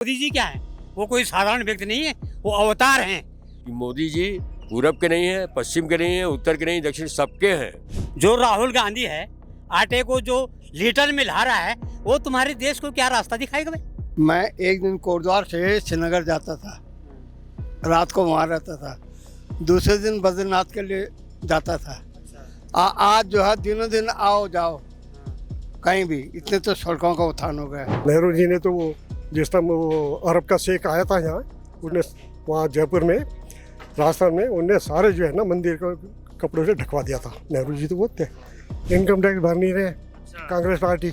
मोदी जी क्या है? वो कोई साधारण व्यक्ति नहीं है, वो अवतार हैं। कि मोदी जी पूरब के नहीं है, पश्चिम के नहीं है, उत्तर के नहीं, दक्षिण सबके हैं। जो राहुल गांधी है, आटे को जो लीटर में ला रहा है, वो तुम्हारे देश को क्या रास्ता दिखाएगा भाई? मैं एक दिन कोटद्वार से श्रीनगर जाता था, रात को वहाँ रहता था। दूसरे दिन बद्रीनाथ के लिए जाता था। आज जो है दिनों दिन आओ जाओ कहीं भी, इतने तो सड़कों का उत्थान हो गया है। नेहरू जी ने तो वो जिस टाइम वो अरब का शेख आया था यहाँ, उन्हें वहाँ जयपुर में राजस्थान में उन्हें सारे जो है ना मंदिर को कपड़ों से ढकवा दिया था। नेहरू जी तो वो थे, इनकम टैक्स भर नहीं रहे। कांग्रेस पार्टी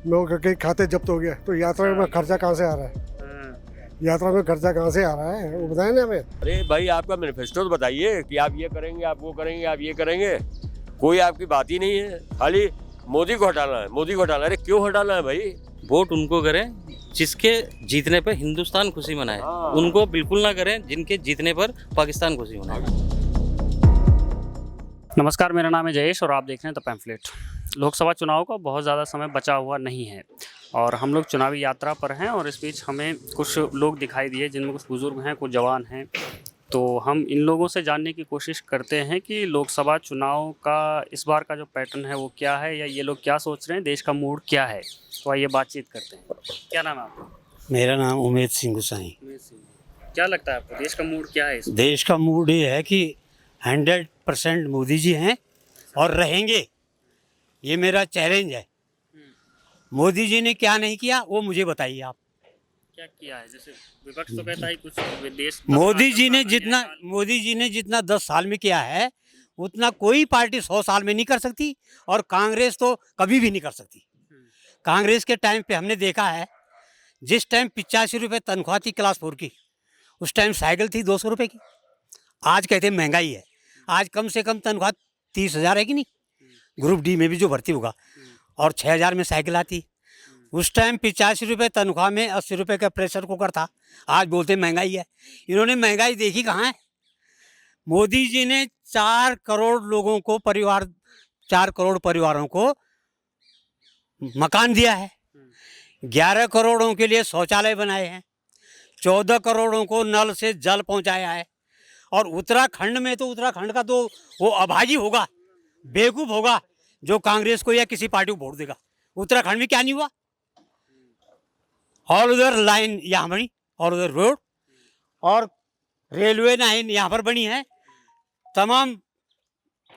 लोगों के खाते जब्त हो गया, तो यात्रा में खर्चा कहाँ से आ रहा है? यात्रा में खर्चा कहाँ से आ रहा है वो बताएं ना हमें। अरे भाई आपका मैनिफेस्टो तो बताइए कि आप ये करेंगे, आप वो करेंगे, आप ये करेंगे। कोई आपकी बात ही नहीं है, खाली मोदी को हटाना है, मोदी को हटाना है। अरे क्यों हटाना है भाई? वोट उनको करें जिसके जीतने पर हिंदुस्तान खुशी मनाए, उनको बिल्कुल ना करें जिनके जीतने पर पाकिस्तान खुशी मनाए। नमस्कार, मेरा नाम है जयेश और आप देख रहे हैं द पैम्फलेट। लोकसभा चुनाव का बहुत ज़्यादा समय बचा हुआ नहीं है और हम लोग चुनावी यात्रा पर हैं और इस बीच हमें कुछ लोग दिखाई दिए जिनमें कुछ बुज़ुर्ग हैं, कुछ जवान हैं। तो हम इन लोगों से जानने की कोशिश करते हैं कि लोकसभा चुनाव का इस बार का जो पैटर्न है वो क्या है, या ये लोग क्या सोच रहे हैं, देश का मूड क्या है। तो आइए बातचीत करते हैं। क्या नाम है आपका? मेरा नाम उमेद सिंह गुसाई। क्या लगता है आपको, देश का मूड क्या है? देश का मूड ये है कि 100% मोदी जी हैं और रहेंगे। ये मेरा चैलेंज है। मोदी जी ने क्या नहीं किया वो मुझे बताइए आप। क्या किया है? जैसे विपक्ष तो कहता है कुछ देश मोदी जी ने जितना 10 साल में किया है उतना कोई पार्टी 100 साल में नहीं कर सकती, और कांग्रेस तो कभी भी नहीं कर सकती। कांग्रेस के टाइम पे हमने देखा है, जिस टाइम 85 रुपये तनख्वाह थी क्लास 4 की, उस टाइम साइकिल थी 200 रुपये की। आज कहते हैं महंगाई है, आज कम से कम तनख्वाह 30,000 है कि नहीं? ग्रुप डी में भी जो भर्ती होगा, और 6,000 में साइकिल आती। उस टाइम 85 रुपये तनख्वाह में 80 रुपये का प्रेशर कुकर था। आज बोलते महंगाई है। इन्होंने महंगाई देखी कहाँ है? मोदी जी ने 4 करोड़ लोगों को 4 करोड़ परिवारों को मकान दिया है, 11 करोड़ों के लिए शौचालय बनाए हैं, 14 करोड़ों को नल से जल पहुंचाया है। और उत्तराखंड में तो उत्तराखंड का तो वो अभागी होगा, बेवकूफ़ होगा जो कांग्रेस को या किसी पार्टी को वोट देगा। उत्तराखंड में क्या नहीं हुआ? और उधर लाइन यहाँ बनी, और उधर रोड और रेलवे लाइन यहाँ पर बनी है, तमाम।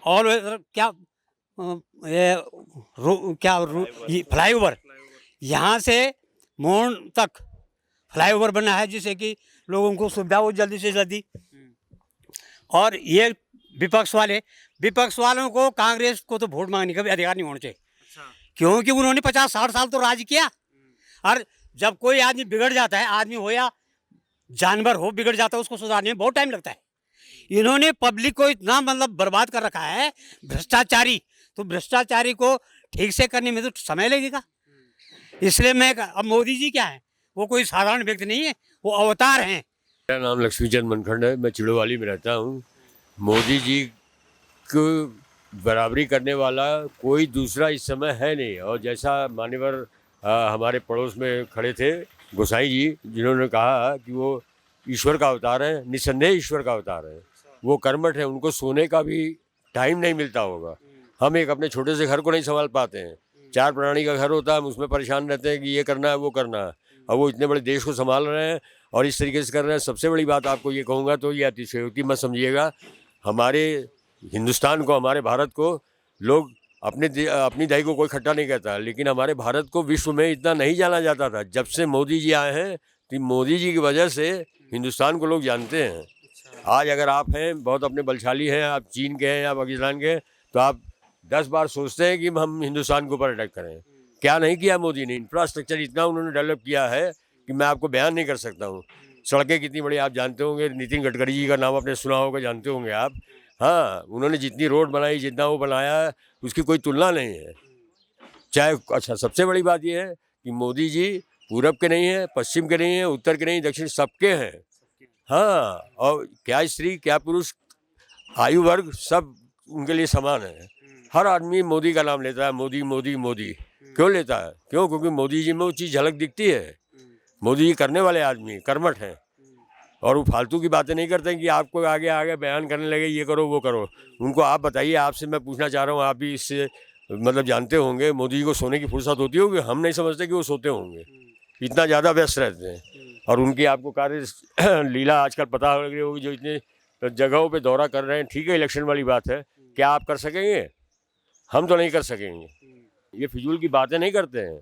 और क्या ये फ्लाईओवर, यहाँ से मोन तक फ्लाईओवर बना है, जिससे कि लोगों को सुविधा हो जल्दी से जल्दी। और ये विपक्ष वालों को, कांग्रेस को तो वोट मांगने का भी अधिकार नहीं होना चाहिए, क्योंकि उन्होंने 50-60 साल तो राज किया। और जब कोई आदमी बिगड़ जाता है, आदमी हो या जानवर हो, बिगड़ जाता है, उसको सुधारने में बहुत टाइम लगता है। इन्होंने पब्लिक को इतना मतलब बर्बाद कर रखा है, भ्रष्टाचारी। तो भ्रष्टाचारी को ठीक से करने में तो समय लगेगा। इसलिए अब मोदी जी क्या है? वो कोई साधारण व्यक्ति नहीं है, वो अवतार हैं। मेरा नाम लक्ष्मीचंद मनखंड है, मैं चिड़ोवाली में रहता हूँ। मोदी जी को बराबरी करने वाला कोई दूसरा इस समय है नहीं। और जैसा मान्यवर हमारे पड़ोस में खड़े थे गोसाई जी, जिन्होंने कहा कि वो ईश्वर का अवतार है, निस्संदेह ईश्वर का अवतार है। वो कर्मठ है, उनको सोने का भी टाइम नहीं मिलता होगा। हम एक अपने छोटे से घर को नहीं संभाल पाते हैं। 4 प्राणी का घर होता है, हम उसमें परेशान रहते हैं कि ये करना है, वो करना है। और वो इतने बड़े देश को संभाल रहे हैं और इस तरीके से कर रहे हैं। सबसे बड़ी बात आपको ये कहूँगा, तो ये अतिशयोक्ति मत समझिएगा। हमारे हिंदुस्तान को, हमारे भारत को लोग अपनी दाई को कोई खट्टा नहीं कहता, लेकिन हमारे भारत को विश्व में इतना नहीं जाना जाता था। जब से मोदी जी आए हैं, तो मोदी जी की वजह से हिंदुस्तान को लोग जानते हैं। आज अगर आप हैं, बहुत अपने बलशाली हैं, आप चीन के हैं या पाकिस्तान के हैं, तो आप 10 बार सोचते हैं कि हम हिंदुस्तान के ऊपर अटैक करें। क्या नहीं किया मोदी ने? इंफ्रास्ट्रक्चर इतना उन्होंने डेवलप किया है कि मैं आपको बयान नहीं कर सकता हूँ। सड़कें कितनी बड़ी आप जानते होंगे, नितिन गडकरी जी का नाम आपने सुना होगा, जानते होंगे आप। हाँ, उन्होंने जितनी रोड बनाई, जितना वो बनाया है, उसकी कोई तुलना नहीं है। चाहे अच्छा, सबसे बड़ी बात ये है कि मोदी जी पूरब के नहीं है, पश्चिम के नहीं है, उत्तर के नहीं, दक्षिण सबके हैं। हाँ, और क्या स्त्री क्या पुरुष, आयु वर्ग सब उनके लिए समान है। हर आदमी मोदी का नाम लेता है, मोदी मोदी मोदी। क्यों लेता है? क्यों? क्योंकि मोदी जी में वो चीज़ झलक दिखती है। मोदी जी करने वाले आदमी कर्मठ हैं, और वो फालतू की बातें नहीं करते हैं कि आपको आगे आगे बयान करने लगे ये करो वो करो। उनको आप बताइए, आपसे मैं पूछना चाह रहा हूँ, आप भी इससे मतलब जानते होंगे, मोदी जी को सोने की फुर्सत होती होगी, हम नहीं समझते कि वो सोते होंगे, इतना ज़्यादा व्यस्त रहते हैं। और उनकी आपको कार्य लीला आजकल पता लग रही होगी, जो इतने जगहों पे दौरा कर रहे हैं। ठीक है, इलेक्शन वाली बात है, क्या आप कर सकेंगे? हम तो नहीं कर सकेंगे। ये फिजूल की बातें नहीं करते हैं।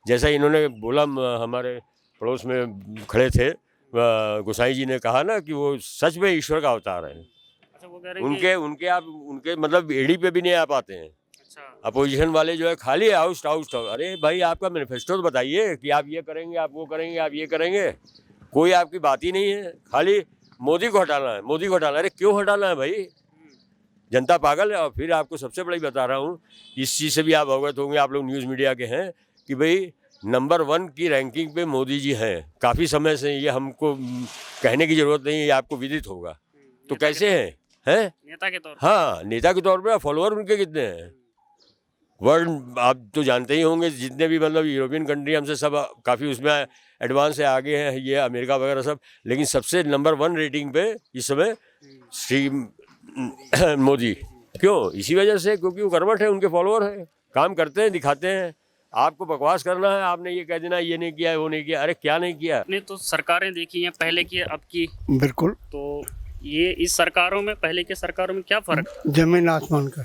जैसा इन्होंने बोला, हमारे पड़ोस में खड़े थे गोसाई जी ने कहा ना कि वो सच में ईश्वर का अवतार है। अच्छा, वो कह रहे हैं कि उनके मतलब एड़ी पे भी नहीं आ पाते हैं। अच्छा, अपोजिशन वाले जो है खाली आउस्ट आउस्ट। अरे भाई, आपका मैनिफेस्टो तो बताइए कि आप ये करेंगे, आप वो करेंगे, आप ये करेंगे। कोई आपकी बात ही नहीं है, खाली मोदी को हटाना है, मोदी को हटाना है। अरे क्यों हटाना है भाई? जनता पागल है। और फिर आपको सबसे बड़ी बता रहा हूँ, इस चीज़ से भी आप अवगत होंगे, आप लोग न्यूज़ मीडिया के हैं, कि भाई नंबर 1 की रैंकिंग पे मोदी जी हैं काफ़ी समय से। ये हमको कहने की ज़रूरत नहीं है, ये आपको विदित होगा। तो कैसे हैं नेता के तौर हाँ, नेता के तौर पे। फॉलोअर उनके कितने हैं? वर्ल्ड आप तो जानते ही होंगे, जितने भी मतलब यूरोपियन कंट्री हमसे सब काफ़ी उसमें एडवांस है, आगे हैं, ये अमेरिका वगैरह सब। लेकिन सबसे नंबर 1 रेटिंग पे इस समय श्री मोदी। क्यों? इसी वजह से, क्योंकि वो कर्मठ है, उनके फॉलोअर हैं, काम करते हैं, दिखाते हैं। आपको बकवास करना है, आपने ये कह देना ये नहीं किया वो नहीं किया। अरे क्या नहीं किया? आपने तो सरकारें देखी हैं, पहले की अब की, बिल्कुल तो ये इस सरकारों में पहले के सरकारों में क्या फर्क? जमीन आसमान का।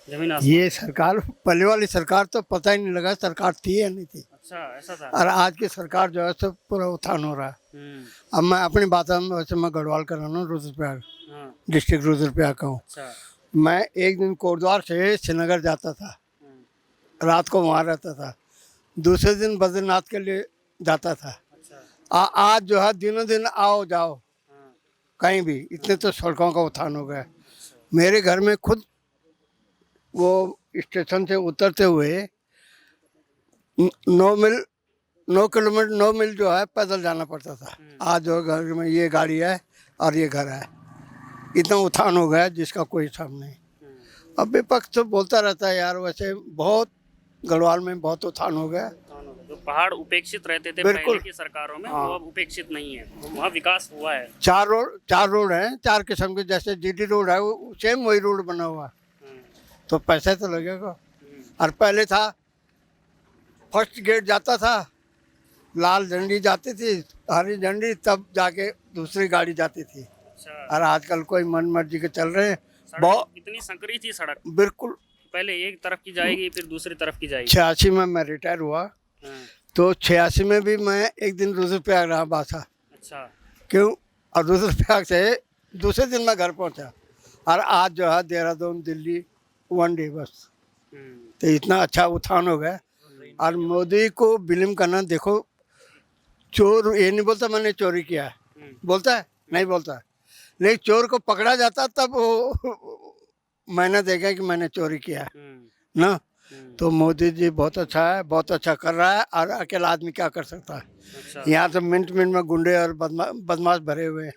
जमीन आसमान। ये सरकार, पहले वाली सरकार तो पता ही नहीं लगा सरकार थी या नहीं थी। अच्छा, ऐसा था। और आज की सरकार जो है सब पूरा उत्थान हो रहा है। अब मैं अपनी बात में, वैसे मैं गढ़वाल का रहना हूँ, रुद्रप्रयाग हाँ, डिस्ट्रिक्ट रुद्रप्रयाग का हूँ। अच्छा, मैं एक दिन कोटद्वार से श्रीनगर जाता था, रात को वहाँ रहता था, दूसरे दिन बद्रीनाथ के लिए जाता था। अच्छा, आज जो है दिनों दिन आओ जाओ हाँ, कहीं भी, इतने तो सड़कों का उत्थान हो गया। मेरे घर में खुद वो स्टेशन से उतरते हुए 9 किलोमीटर 9 मील जो है पैदल जाना पड़ता था। आज जो घर में ये गाड़ी है और ये घर है, इतना उत्थान हो गया जिसका कोई हिसाब नहीं। अब विपक्ष तो बोलता रहता है यार, वैसे बहुत गढ़वाल में बहुत उत्थान हो गया। जो पहाड़ उपेक्षित रहते थे बिल्कुल। पहले की सरकारों में, हाँ। वो अब उपेक्षित नहीं है, वहाँ विकास हुआ है। 4 रोड हैं, 4 किस्म के, जैसे जीटी रोड है वो सेम वही रोड बना हुआ है। तो पैसा तो लगेगा। और पहले था फर्स्ट गेट जाता था, लाल झंडी जाती थी, हरी झंडी, तब जाके दूसरी गाड़ी जाती थी। अच्छा, और आजकल कोई मन मर्जी के चल रहे हैं। सड़क बहुत इतनी संकरी थी सड़क, बिल्कुल। पहले एक तरफ की जाएगी फिर दूसरी तरफ की जाएगी। 86 में मैं रिटायर हुआ, हाँ, तो 86 में भी मैं एक दिन रुद्रप्रयाग रहा बासा। अच्छा, क्यों? और रुद्रप्रयाग से दूसरे दिन मैं घर पहुंचा। और आज जो है देहरादून दिल्ली 1 डे बस। तो इतना अच्छा उत्थान हो गया। और मोदी को बिलीव करना, देखो चोर ये नहीं बोलता मैंने चोरी किया है, बोलता है नहीं बोलता, लेकिन चोर को पकड़ा जाता तब वो मैंने देखा कि मैंने चोरी किया है ना। तो मोदी जी बहुत अच्छा है, बहुत अच्छा कर रहा है। और अकेला आदमी क्या कर सकता है? अच्छा, यहाँ तो मिनट मिनट में गुंडे और बदमाश भरे हुए हैं,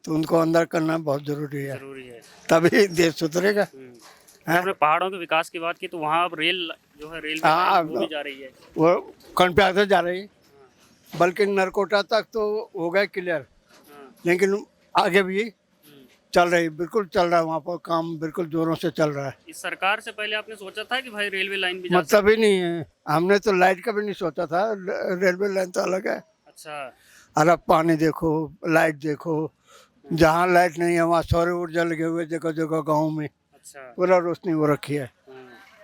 तो उनको अंदर करना बहुत जरूरी है, जरूरी है। तभी देश सुधरेगा। आपने पहाड़ों के विकास की बात की, तो वहाँ अब रेल जो है, रेल हाँ, वो भी जा रही है। वो कर्णप्रयाग से जा रही, बल्कि नरकोटा तक तो हो गया क्लियर, लेकिन आगे भी चल रही, बिल्कुल चल रहा है, वहाँ पर काम बिल्कुल जोरों से चल रहा है। इस सरकार से पहले आपने सोचा था कि भाई रेलवे लाइन भी जा मतलब ही नहीं है, हमने तो लाइट का भी नहीं सोचा था, रेलवे लाइन तो अलग है। अच्छा, और अब पानी देखो, लाइट देखो, जहाँ लाइट नहीं है वहाँ सौर ऊर्जा लगे हुए जगह जगह गाँव में, अच्छा, पूरा रोशनी हो रखी है।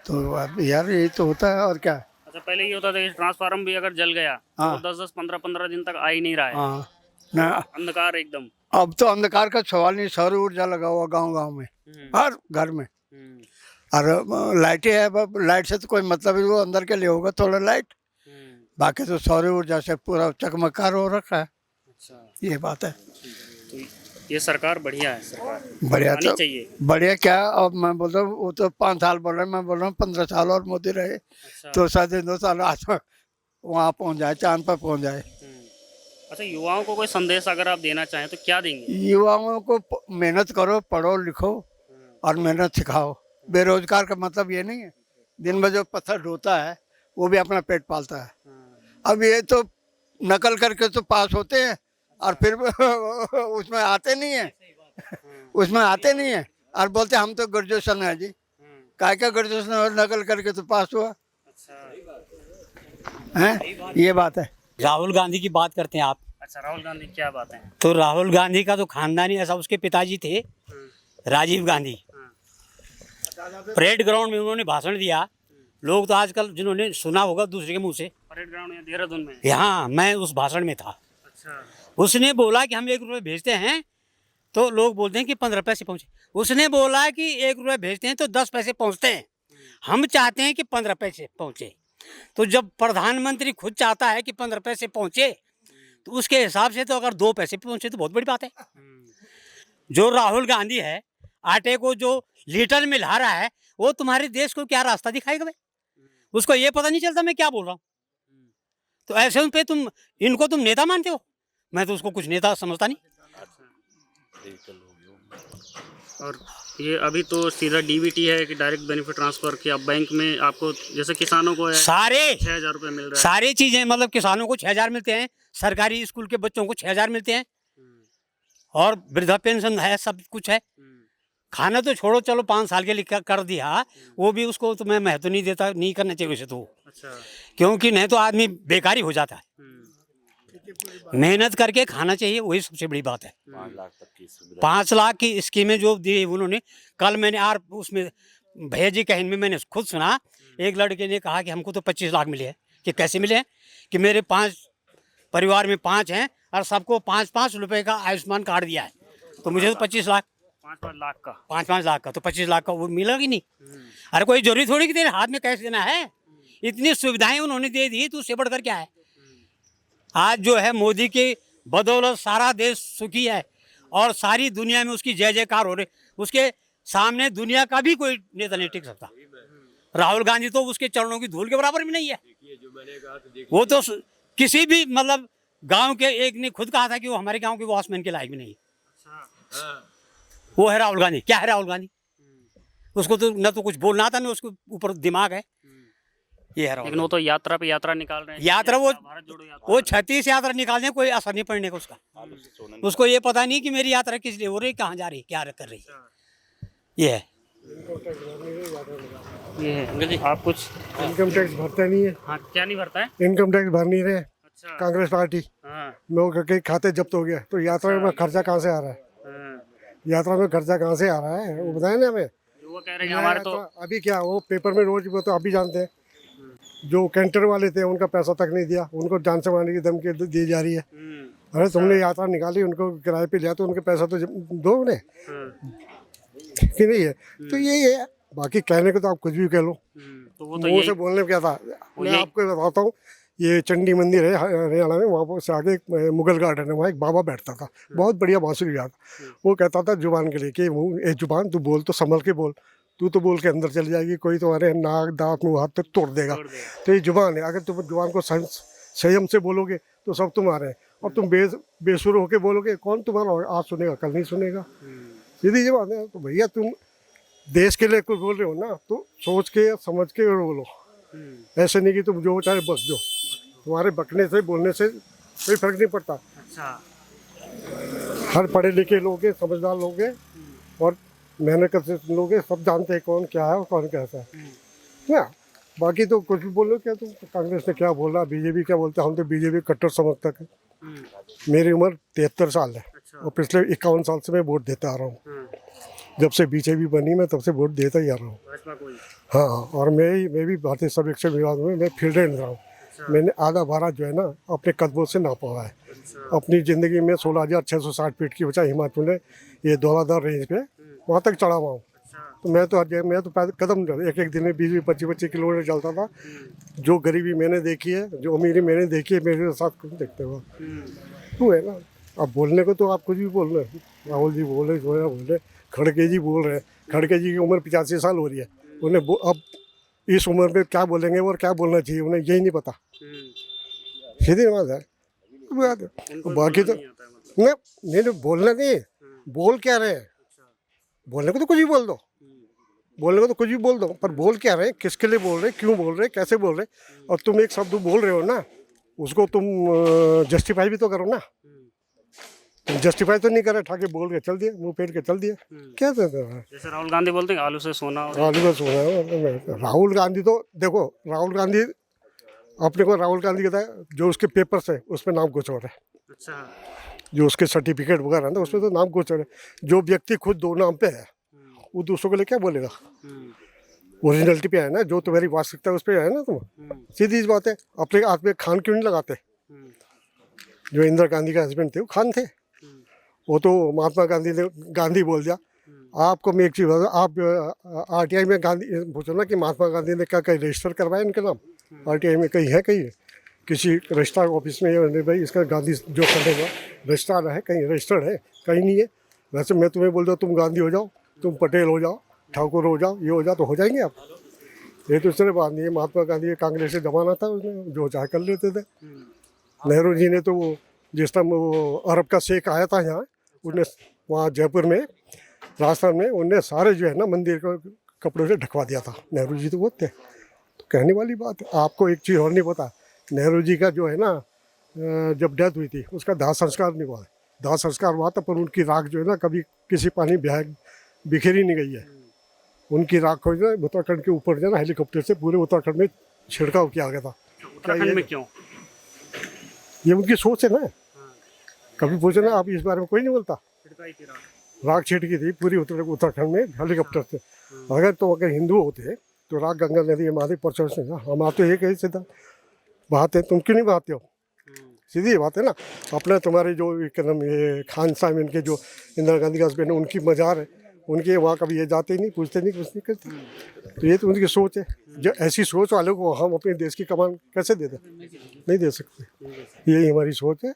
तो अब यार यही तो होता है और क्या। अच्छा, पहले ये होता था कि ट्रांसफार्मर भी अगर जल गया हाँ। तो 10-10, 15-15 दिन तक आ ही नहीं रहा है, हाँ ना, अंधकार एकदम। अब तो अंधकार का सवाल नहीं, सौर ऊर्जा लगा हुआ गांव गांव में, हर घर में। और लाइटें है, अब लाइट से तो कोई मतलब ही, वो अंदर के लिए होगा थोड़ा लाइट, बाकी तो सौर ऊर्जा से पूरा चकमकार हो रखा है। अच्छा, ये बात है। तो ये सरकार बढ़िया है, सरकार बढ़िया आनी तो चाहिए। बढ़िया क्या, अब मैं बोल रहा हूँ वो तो 5 साल बोल रहे हैं, मैं बोल रहा हूँ 15 साल और मोदी रहे, अच्छा, तो शायद 2 साल आज वहाँ पहुँच जाए, चांद पर पहुँच जाए। अच्छा, युवाओं को कोई संदेश अगर आप देना चाहें तो क्या देंगे? युवाओं को मेहनत करो, पढ़ो लिखो और मेहनत सिखाओ। बेरोजगार का मतलब ये नहीं है, दिन भर जो पत्थर ढोता है वो भी अपना पेट पालता है। अब ये तो नकल करके तो पास होते हैं और फिर उसमें आते नहीं है, उसमें आते नहीं है और बोलते हम तो ग्रेजुएशन है जी। काय का ग्रेजुएशन और नकल करके तो पास हुआ है, ये बात है। राहुल गांधी की बात करते हैं आप, अच्छा, राहुल गांधी क्या बात है? तो राहुल गांधी का तो खानदानी ऐसा, उसके पिताजी थे राजीव गांधी। परेड ग्राउंड में उन्होंने भाषण दिया, लोग तो आजकल जिन्होंने सुना होगा दूसरे के मुंह से, परेड ग्राउंड में देहरादून में। यहाँ मैं उस भाषण में था। अच्छा, उसने बोला कि हम 1 रुपये भेजते हैं तो लोग बोलते हैं कि 15 पैसे पहुँचे। उसने बोला कि 1 रुपये भेजते हैं तो 10 पैसे पहुँचते हैं, हम चाहते हैं कि 15 पैसे पहुँचे। तो जब प्रधानमंत्री खुद चाहता है कि 15 पैसे पहुँचे तो उसके हिसाब से तो अगर 2 पैसे पहुँचे तो बहुत बड़ी बात है। जो राहुल गांधी है, आटे को जो लीटर में ला रहा है, वो तुम्हारे देश को क्या रास्ता दिखाएगा भाई? उसको ये पता नहीं चलता मैं क्या बोल रहा हूँ। तो ऐसे उन पे तुम इनको तुम नेता मानते हो? मैं तो उसको कुछ नेता समझता नहीं। और ये अभी तो सीधा डीबीटी है कि डायरेक्ट बेनिफिट ट्रांसफर कि अब बैंक में आपको, जैसे किसानों को है सारे 6,000 रुपये मिल रहा है। सारी चीजें, मतलब किसानों को 6,000 मिलते हैं, सरकारी स्कूल के बच्चों को 6,000 मिलते हैं, और वृद्धा पेंशन है, सब कुछ है। खाना तो छोड़ो, चलो 5 साल के लिए कर दिया, वो भी उसको तो मैं महत्व नहीं देता, नहीं करना चाहिए वैसे तो। अच्छा, क्योंकि नहीं तो आदमी बेकारी हो जाता है। मेहनत करके खाना चाहिए, वही सबसे बड़ी बात है। 5 लाख की स्कीमें जो दी उन्होंने, कल मैंने उसमें भैया जी कहने में मैंने खुद सुना, एक लड़के ने कहा कि हमको तो 25 लाख मिले हैं। कि कैसे मिले हैं? कि मेरे 5 परिवार में 5 हैं और सबको 5-5 रुपए का आयुष्मान कार्ड दिया है, तो मुझे तो 25 लाख, 5-5 लाख का, 5-5 लाख का, तो 25 लाख का वो मिला कि नहीं? अरे कोई जरूरी थोड़ी कि तेरे हाथ में कैश देना है, इतनी सुविधाएं उन्होंने दे दी, तो उससे बढ़कर क्या है? आज जो है मोदी की बदौलत सारा देश सुखी है और सारी दुनिया में उसकी जय जयकार हो रही। उसके सामने दुनिया का भी कोई नेता नहीं टिक सकता। राहुल गांधी तो उसके चरणों की धूल के बराबर भी नहीं है। वो तो किसी भी मतलब गांव के एक ने खुद कहा था कि वो हमारे गांव के वॉचमैन के लायक भी नहीं है। वो है राहुल गांधी। क्या है राहुल गांधी? उसको तो न तो कुछ बोलना आता, न उसके ऊपर दिमाग है। ये है राहुल। लेकिन वो तो यात्रा पे यात्रा निकाल रहे हैं। यात्रा भारत जोड़ो यात्रा, वो 36 यात्रा निकालने में कोई असर नहीं पड़ने का उसका। उसको ये पता नहीं कि मेरी यात्रा किस लिए हो रही, कहाँ जा रही, क्या कर रही। ये है। ये है। आप कुछ इनकम टैक्स भरता नहीं है। हाँ, क्या नहीं भरता है? इनकम टैक्स भर नहीं रहे अच्छा, कांग्रेस पार्टी। हाँ, लोगों के खाते जब्त हो गया, तो यात्रा में खर्चा कहाँ से आ रहा है? हाँ। यात्रा में खर्चा कहाँ से आ रहा है वो बताए ना हमें। वो कह रहे हैं कि हमारे तो अभी क्या, वो पेपर में रोज, वो तो आप भी जानते हैं, जो कैंटर वाले थे उनका पैसा तक नहीं दिया, उनको जान से मारने की धमकी दी जा रही है। अरे तुमने यात्रा निकाली, उनको किराए पे लिया, तो उनके पैसा तो दो उन्हें कि नहीं है। तो यही है, बाकी कहने को तो आप कुछ भी कह लो। तो वो तो मुँह से बोलने में क्या था। मैं आपको बताता हूँ, ये चंडी मंदिर है हरियाणा में, वहाँ से आगे एक मुगल गार्डन है, वहाँ एक बाबा बैठता था, बहुत बढ़िया बांसुरी था। वो कहता था जुबान के लिए कि ए जुबान, तू बोल तो संभल के बोल, तू तो बोल के अंदर चली जाएगी, कोई तुम्हारे नाक दांत मुँह हाथ तक तोड़ देगा। तो ये जुबान है, अगर तुम जुबान को संयम से बोलोगे तो सब तुम्हारे हैं, और तुम बेसुर होके बोलोगे, कौन तुम्हारा आज सुनेगा, कल नहीं सुनेगा। सीधी ये बात है। तो भैया तुम देश के लिए कुछ बोल रहे हो ना, तो सोच के समझ के बोलो। ऐसे नहीं कि तुम जो चाहे बक दो। तुम्हारे बकने से बोलने से कोई फर्क नहीं पड़ता। अच्छा, हर पढ़े लिखे लोग हैं, समझदार लोग हैं और मेहनत करते लोग हैं, सब जानते हैं कौन क्या है और कौन कैसा है ना। बाकी तो कुछ भी बोलो, क्या तुम कांग्रेस ने क्या बोला, बीजेपी क्या बोलते, हम तो बीजेपी कट्टर समर्थक है। मेरी उम्र 73 साल है और पिछले 51 साल से मैं वोट देता आ रहा हूँ। जब से बीजेपी बनी मैं तब से वोट देता ही आ रहा हूँ। हाँ, और मैं भी भारतीय सर्वेक्षण विभाग में मैं फील्ड रेंज रहा हूँ। मैंने आधा भारत जो है ना अपने कदमों से नापा हुआ है। अपनी ज़िंदगी में 16,660 फीट की ऊंचाई हिमाचल में, ये धौलाधार रेंज पे वहाँ तक चढ़ा हुआ हूँ। तो मैं तो कदम एक दिन में 20-25 किलोमीटर चलता था। जो गरीबी मैंने देखी है, जो अमीरी मैंने देखी है, मेरे साथ कुछ देखते हुए तो है ना। अब बोलने को तो आप कुछ भी बोल रहे हैं, राहुल जी बोल रहे, जोया बोल रहे, खड़गे जी बोल रहे हैं। खड़गे जी की उम्र 85 साल हो रही है। उन्हें अब इस उम्र में क्या बोलेंगे और क्या बोलना चाहिए उन्हें यही नहीं पता। सीधी बात है। बाकी तो नहीं बोलना नहीं, बोल क्या रहे हैं, बोलने को तो कुछ भी बोल दो, बोलने को तो कुछ भी बोल दो, पर बोल क्या रहे हैं, किसके लिए बोल रहे, क्यों बोल रहे, कैसे बोल रहे। और तुम एक शब्द बोल रहे हो ना, उसको तुम जस्टिफाई भी तो करो ना। तुम जस्टिफाई तो नहीं करे, ठाके बोल के चल दिए, मुंह फेर के चल दिए, क्या देते हैं? जैसे राहुल गांधी बोलते हैं आलू से सोना और आलू का सोना है। राहुल गांधी तो देखो, राहुल गांधी अपने को राहुल गांधी कहता है, जो उसके पेपर्स है उसमें नाम कुछ और है, अच्छा जो उसके सर्टिफिकेट वगैरह है ना उसमें तो नाम कुछ और है। जो व्यक्ति खुद दो नाम पे है वो दूसरों के लिए क्या बोलेगा? ओरिजिनलिटी पे है ना, जो तुम्हारी वास्तविकता उस पर है ना। तुम सीधी सी बात है, अपने हाथ में खान क्यों नहीं लगाते? जो इंदिरा गांधी के हस्बैंड थे वो खान थे, वो तो महात्मा गांधी ने गांधी बोल दिया। आपको मैं एक चीज़ बता, आप आरटीआई में गांधी पूछो ना कि महात्मा गांधी ने क्या कहीं रजिस्टर करवाया इनके नाम? आरटीआई में कहीं है, कहीं किसी रजिस्ट्रार ऑफिस में ये भाई इसका गांधी जो करेगा रजिस्ट्रार है, कहीं रजिस्टर्ड है? कहीं नहीं है। वैसे मैं तुम्हें बोल दूँ तुम गांधी हो जाओ, तुम पटेल हो जाओ, ठाकुर हो जाओ, ये हो जाओ, तो हो जाएंगे आप। ये तो सिर्फ बात नहीं है। महात्मा गांधी कांग्रेस से जमाना था, उसने जो चाहे कर लेते थे। नेहरू जी ने तो वो जिस टाइम वो अरब का शेख आया था यहाँ, उन्हें वहाँ जयपुर में, राजस्थान में, उनने सारे जो है ना मंदिर को कपड़ों से ढकवा दिया था। नेहरू जी तो वो थे। तो कहने वाली बात है। आपको एक चीज़ और नहीं पता, नेहरू जी का जो है ना जब डेथ हुई थी उसका दाह संस्कार नहीं हुआ है। दाह संस्कार हुआ था पर उनकी राख जो है ना कभी किसी पानी बिखेरी नहीं गई है। उनकी राख को जो है उत्तराखंड के ऊपर जो है ना हेलीकॉप्टर से पूरे उत्तराखंड में छिड़काव किया गया था। उत्तराखंड में क्यों? ये उनकी सोच है ना। कभी पूछे ना आप, इस बारे में कोई नहीं बोलता। राख छिड़की थी पूरी उत्तराखंड में हेलीकॉप्टर से। अगर हिंदू होते तो राख गंगा नदी हमारे परचों से ना, हम आते एक ही सीधा बहाते, तुम क्यों नहीं बहाते हो? सीधी बात है ना। अपना तुम्हारे जो एकदम ये खान साहब, इनके जो इंदिरा गांधी के हस्बैंड, उनकी मजार है, उनके वहाँ कभी ये जाते ही नहीं, पूछते नहीं, कुछ नहीं करते। तो ये तो उनकी सोच है। जो ऐसी सोच वालों को हम अपने देश की कमान कैसे दे दें? नहीं दे सकते। यही हमारी सोच है।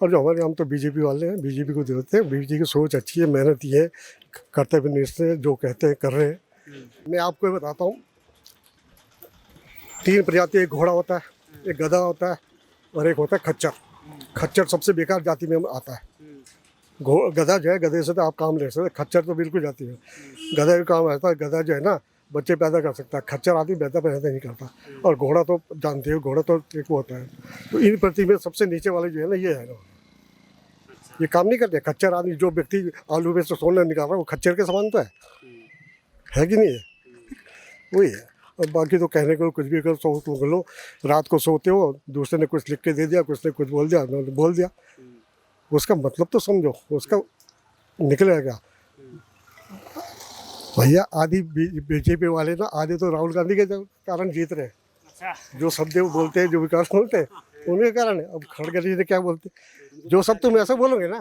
और जो हमारे, हम तो बीजेपी वाले हैं, बीजेपी को देते हैं। बीजेपी की सोच अच्छी है, मेहनती है, कर्तव्यनिष्ठ है, जो कहते हैं कर रहे हैं। मैं आपको बताता हूँ, 3 प्रजाति, एक घोड़ा होता है, एक गधा होता है और एक होता है खच्चर। खच्चर सबसे बेकार जाति में आता है। गधा जो है, गधे से तो आप काम ले सकते, खच्चर तो बिल्कुल जाती है। गधा भी काम आता है, गधा जो है ना बच्चे पैदा कर सकता है, खच्चर आदमी पैदा नहीं करता। और घोड़ा तो जानते हो, घोड़ा तो एक वो होता है। तो इन प्रति में सबसे नीचे वाले जो है ना, ये है ना, ये काम नहीं करते। खच्चर आदमी, जो व्यक्ति आलू में से सोना निकाल रहा है वो खच्चर के समान तो है कि नहीं है? वही है। और बाकी तो कहने को कुछ भी करो, सो लो, रात को सोते हो, दूसरे ने कुछ लिख के दे दिया, कुछ ने कुछ बोल दिया, उसका मतलब तो समझो, उसका निकलेगा। भैया आदि बीजेपी वाले ना, आधे तो राहुल गांधी के कारण जीत रहे हैं। जो शब्द वो बोलते हैं, जो विकास बोलते हैं, उनके कारण है। अब खड़गे जी ने क्या बोलते, जो सब तुम ऐसा बोलोगे ना,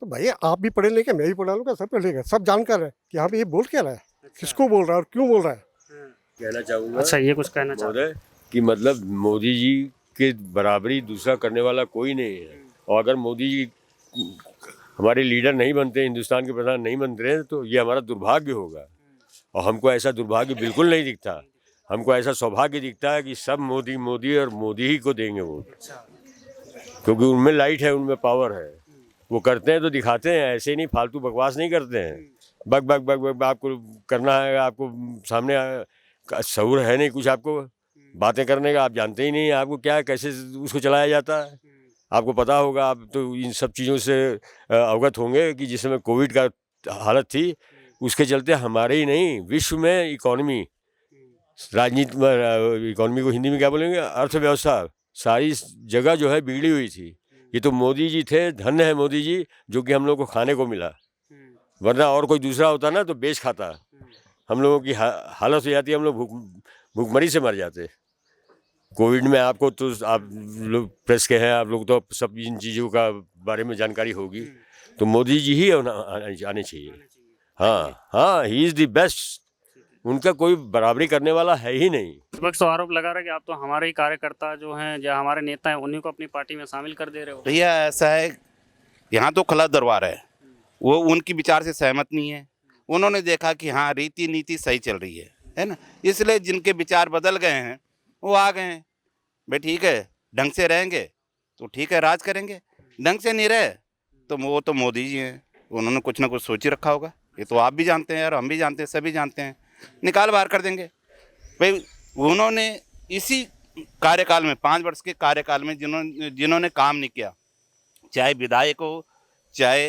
तो भैया आप भी पढ़े लिखे, मैं भी पढ़ा लूँगा, सब पढ़े लिखे, सब जानकर है कि हाँ ये बोल क्या रहा है, किसको बोल रहा है और क्यों बोल रहा है। कहना चाहूँगा, अच्छा ये कुछ कहना चाहते हैं कि मतलब मोदी जी के बराबरी दूसरा करने वाला कोई नहीं है। और अगर मोदी जी हमारे लीडर नहीं बनते, हिंदुस्तान के प्रधान नहीं बनते हैं, तो ये हमारा दुर्भाग्य होगा। और हमको ऐसा दुर्भाग्य बिल्कुल नहीं दिखता। हमको ऐसा सौभाग्य दिखता है कि सब मोदी मोदी और मोदी ही को देंगे वोट, क्योंकि उनमें लाइट है, उनमें पावर है। वो करते हैं तो दिखाते हैं, ऐसे नहीं फालतू बकवास नहीं करते हैं। बक बक बक बक आपको करना है, आपको सामने शऊर है नहीं कुछ, आपको बातें करने का, आप जानते ही नहीं आपको क्या कैसे उसको चलाया जाता है। आपको पता होगा, आप तो इन सब चीज़ों से अवगत होंगे कि जिस समय कोविड का हालत थी, उसके चलते हमारे ही नहीं विश्व में इकोनॉमी, राजनीति, इकोनॉमी को हिंदी में क्या बोलेंगे, अर्थव्यवस्था, सारी जगह जो है बिगड़ी हुई थी। ये तो मोदी जी थे, धन्य है मोदी जी, जो कि हम लोग को खाने को मिला। वरना और कोई दूसरा होता ना तो बेच खाता, हम लोगों की हालत हो जाती, हम लोग भूखमरी से मर जाते। कोविड में आपको तो, आप लोग प्रेस के हैं, आप लोग तो सब इन चीज़ों का बारे में जानकारी होगी। तो मोदी जी ही आने चाहिए। हाँ हाँ, ही इज़ द बेस्ट। उनका कोई बराबरी करने वाला है ही नहीं। इस वक्त तो आरोप लगा रहा है कि आप तो हमारे ही कार्यकर्ता जो हैं, जो हमारे नेता हैं, उन्हीं को अपनी पार्टी में शामिल कर दे रहे हो। भैया ऐसा है, यहाँ तो खला दरबार है, वो उनकी विचार से सहमत नहीं है। उन्होंने देखा कि हाँ रीति नीति सही चल रही है ना, इसलिए जिनके विचार बदल गए हैं वो आ गए हैं। भाई ठीक है, ढंग से रहेंगे तो ठीक है, राज करेंगे। ढंग से नहीं रहे तो वो तो मोदी जी हैं, उन्होंने कुछ ना कुछ सोच ही रखा होगा। ये तो आप भी जानते हैं यार, हम भी जानते हैं, सभी जानते हैं, निकाल बाहर कर देंगे। भाई उन्होंने इसी कार्यकाल में 5 वर्ष के कार्यकाल में जिन्होंने काम नहीं किया, चाहे विधायक हो चाहे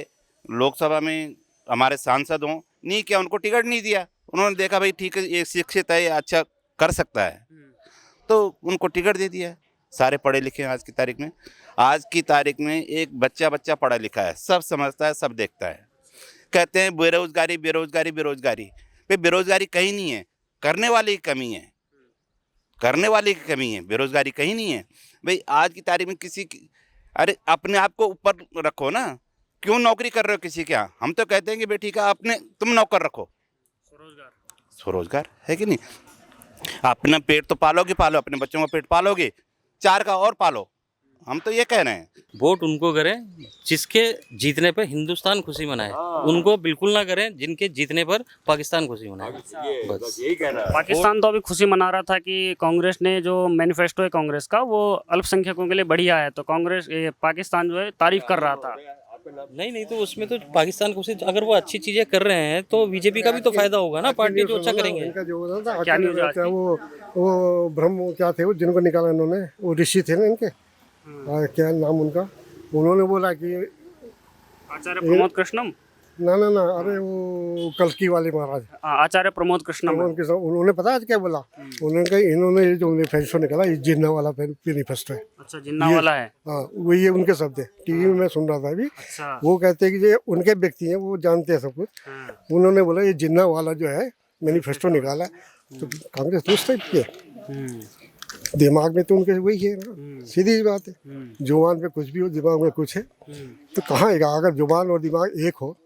लोकसभा में हमारे सांसद हों, नहीं किया, उनको टिकट नहीं दिया। उन्होंने देखा भाई ठीक है ये शिक्षित है, ये अच्छा कर सकता है, तो उनको टिकट दे दिया। सारे पढ़े लिखे हैं आज की तारीख में। आज की तारीख में एक बच्चा पढ़ा लिखा है, सब समझता है, सब देखता है। कहते हैं बेरोजगारी बेरोजगारी बेरोजगारी, भाई बेरोजगारी कहीं नहीं है, करने वाले की कमी है, करने वाले की कमी है, बेरोजगारी कहीं नहीं है। भाई आज की तारीख में किसी की, अरे अपने आप को ऊपर रखो ना, क्यों नौकरी कर रहे हो किसी के यहाँ? हम तो कहते हैं कि भाई ठीक है अपने तुम नौकर रखो, स्वरोजगार है कि नहीं? अपना पेट तो पालोगे, अपने बच्चों का पेट पालोगे, 4 का और पालो। हम तो ये कह रहे हैं। वोट उनको करें जिसके जीतने पर हिंदुस्तान खुशी मनाए, उनको बिल्कुल ना करें जिनके जीतने पर पाकिस्तान खुशी मनाए। बस यही कहना है। पाकिस्तान तो अभी खुशी मना रहा था कि कांग्रेस ने जो मैनिफेस्टो है कांग्रेस का वो अल्पसंख्यकों के लिए बढ़िया है, तो कांग्रेस पाकिस्तान जो है तारीफ कर रहा था। नहीं तो उसमें तो पाकिस्तान खुशी, अगर वो अच्छी चीजें कर रहे हैं तो बीजेपी का भी तो फायदा होगा ना, पार्टी जो अच्छा करेंगे। इनका जो होता था क्या न्यूज़ आज की? वो ब्रह्म क्या थे वो जिनको निकाला इन्होंने, वो ऋषि थे ना इनके, क्या नाम उनका, उन्होंने बोला कि आचार्य प्रमोद कृष्णम, ना अरे वो कल्की वाले महाराज आचार्य प्रमोद कृष्णम, उन्होंने पता आज क्या बोला, उन्होंने कहा इन्होंने ये जो मैनिफेस्टो निकाला ये जिन्ना वाला मैनिफेस्टो है। अच्छा जिन्ना वाला है। हाँ वो ये उनके शब्द है, टीवी में मैं सुन रहा था अभी। अच्छा वो कहते हैं कि ये उनके व्यक्ति हैं, वो जानते हैं सब कुछ। उन्होंने बोला ये जिन्ना वाला जो है मैनिफेस्टो निकाला, तो कांग्रेस तो उस टाइप की है, दिमाग में तो उनके वही है ना, सीधी बात है। जुबान पे कुछ भी हो, दिमाग में कुछ है, तो कहाँ आएगा? अगर जुबान और दिमाग एक हो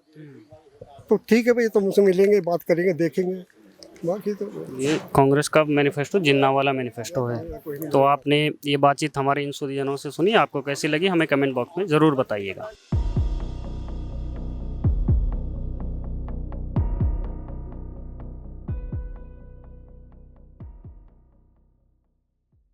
तो ठीक है भाई, तो मुझसे मिलेंगे, बात करेंगे, देखेंगे, बाकी तो ये कांग्रेस का मैनिफेस्टो जिन्ना वाला मैनिफेस्टो है। तो आपने ये बातचीत हमारे इन सुधीजनों से सुनी, आपको कैसी लगी हमें कमेंट बॉक्स में ज़रूर बताइएगा।